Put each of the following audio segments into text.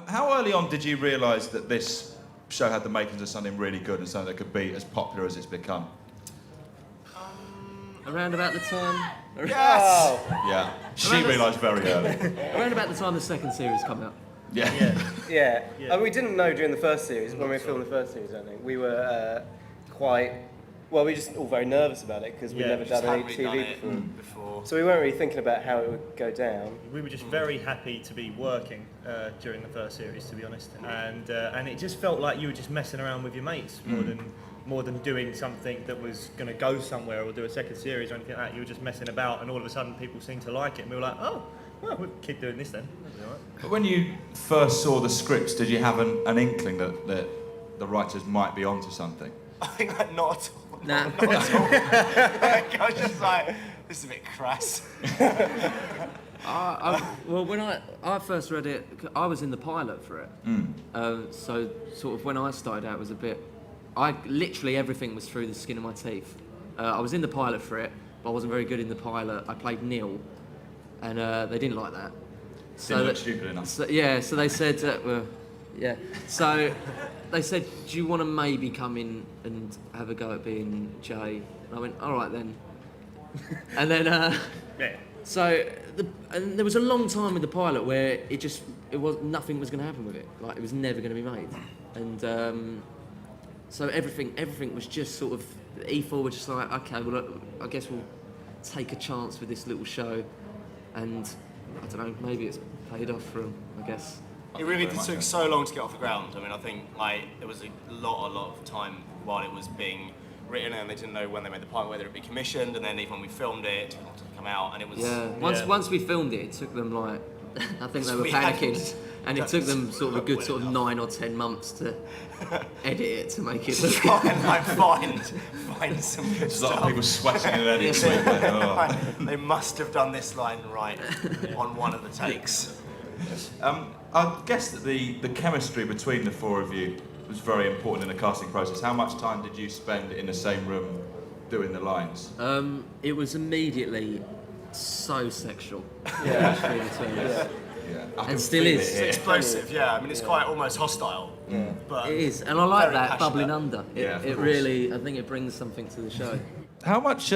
How early on did you realise that this show had the makings of something really good and something that could be as popular as it's become? Around about the time... Yes! Yeah, she realised very early. Around about the time the second series come out. Yeah. We didn't know during the first series, when we filmed the first series, I think. We were quite... Well, we were just all very nervous about it because we'd never done any TV before. So we weren't really thinking about how it would go down. We were just very happy to be working during the first series, to be honest. And it just felt like you were just messing around with your mates more than doing something that was going to go somewhere or do a second series or anything like that. You were just messing about, and all of a sudden people seemed to like it, and we were like, oh, well, we'll keep doing this then. That'll be all right. But when you first saw the scripts, did you have an inkling that the writers might be onto something? I think like not at all. Nah. Not at all. Like, I was just like, this is a bit crass. Well, when I first read it, I was in the pilot for it. So sort of when I started out, it was a bit... literally everything was through the skin of my teeth. I was in the pilot for it, but I wasn't very good in the pilot. I played Neil, and they didn't like that. Didn't look stupid enough. So they said, so they said, do you want to maybe come in and have a go at being Jay? And I went, all right then. And then, so and there was a long time with the pilot where nothing was going to happen with it. Like, it was never going to be made. And so everything was just sort of, E4 were just like, okay, well, I guess we'll take a chance with this little show. And I don't know, maybe it's paid off for them, I guess. It really took so long to get off the ground. I mean, I think like there was a lot of time while it was being written, and they didn't know when they made the pilot whether it'd be commissioned, and then even when we filmed it, it took long to come out, and it was... Once we filmed it took them like, I think they were panicking, and it took them sort of a good sort of 9 or 10 months to edit it to make it look... Try and like find some good There's a lot stuff. of people sweating and editing. They must have done this line right on one of the takes. I guess that the chemistry between the four of you was very important in the casting process. How much time did you spend in the same room doing the lines? It was immediately so sexual. And still is. It's explosive, yeah. I mean, it's quite almost hostile. But it is, and I like very that passionate. bubbling under. It really, I think it brings something to the show. How much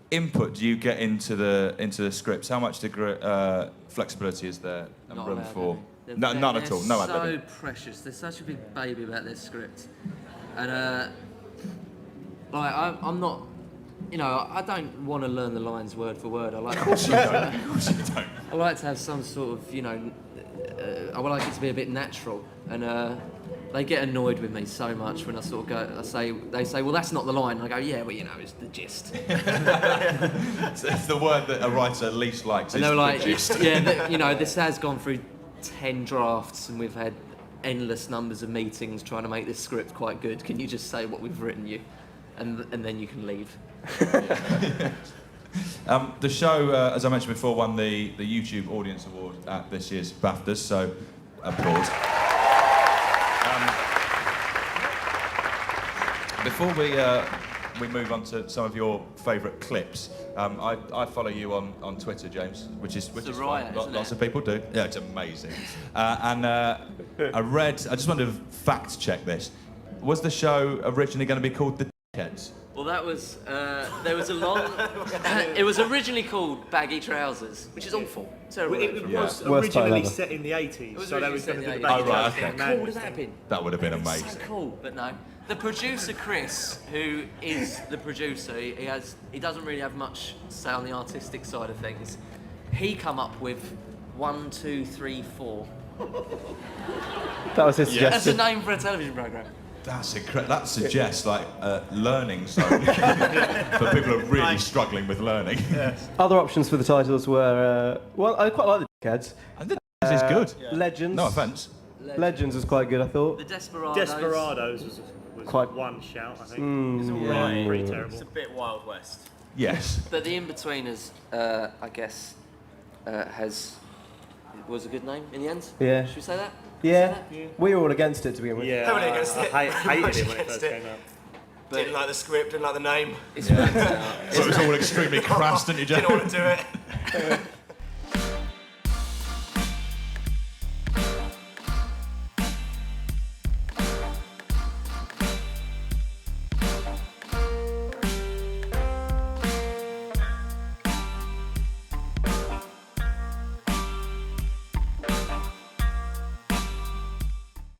input do you get into the scripts? How much flexibility is there and Not room allowed, for? they're- No, none at all. No, They're so Anthony. precious. They're such a big baby about their script, and like I'm not. You know, I don't want to learn the lines word for word. I like. Of course you don't. I like to have some sort of, you know, I would like it to be a bit natural, and they get annoyed with me so much when I sort of go. They say, well, that's not the line. And I go, yeah, well, you know, it's the gist. It's the word that a writer least likes. And is they were the like, gist. you know, this has gone through 10 drafts, and we've had endless numbers of meetings trying to make this script quite good. Can you just say what we've written you, and then you can leave. The show, as I mentioned before, won the YouTube Audience Award at this year's BAFTAs, so applause. Before we move on to some of your favourite clips, I follow you on Twitter, James, which is riot, fine. Lots of people do. Yeah, it's amazing. I just wanted to fact check this. Was the show originally going to be called The Dickheads? Well, that was, there was a long... it was originally called Baggy Trousers, which is awful. Terrible. It was Worst title originally ever. set in the 80s, was so they originally was set going to in do the the 80s. Baggy Oh, right, Trousers okay. and How cool Madness would that have thing. been? That would have been So amazing. cool, but no. The producer, Chris, who is the producer, he doesn't really have much say on the artistic side of things. He come up with 1, 2, 3, 4. That was his That's a suggestion. name for a television programme. That's incredible. That suggests like learning zone for people who are really struggling with learning. Other options for the titles were, well, I quite like the Dickheads. And this is good. Legends. No offence. Legends was quite good, I thought. The Desperados. Desperados was Quite- one shout, I think. It's all right. Pretty terrible. It's a bit Wild West. Yes. But the Inbetweeners, I guess, was a good name in the end. Yeah. Should we say that? Yeah, we were all against it to begin with. Yeah, Heavily against it. I hated it when it Against first it. came out. Didn't like the script, didn't like the name. It's worked out. So it was all extremely crass, didn't you, Jack? Didn't want to do it.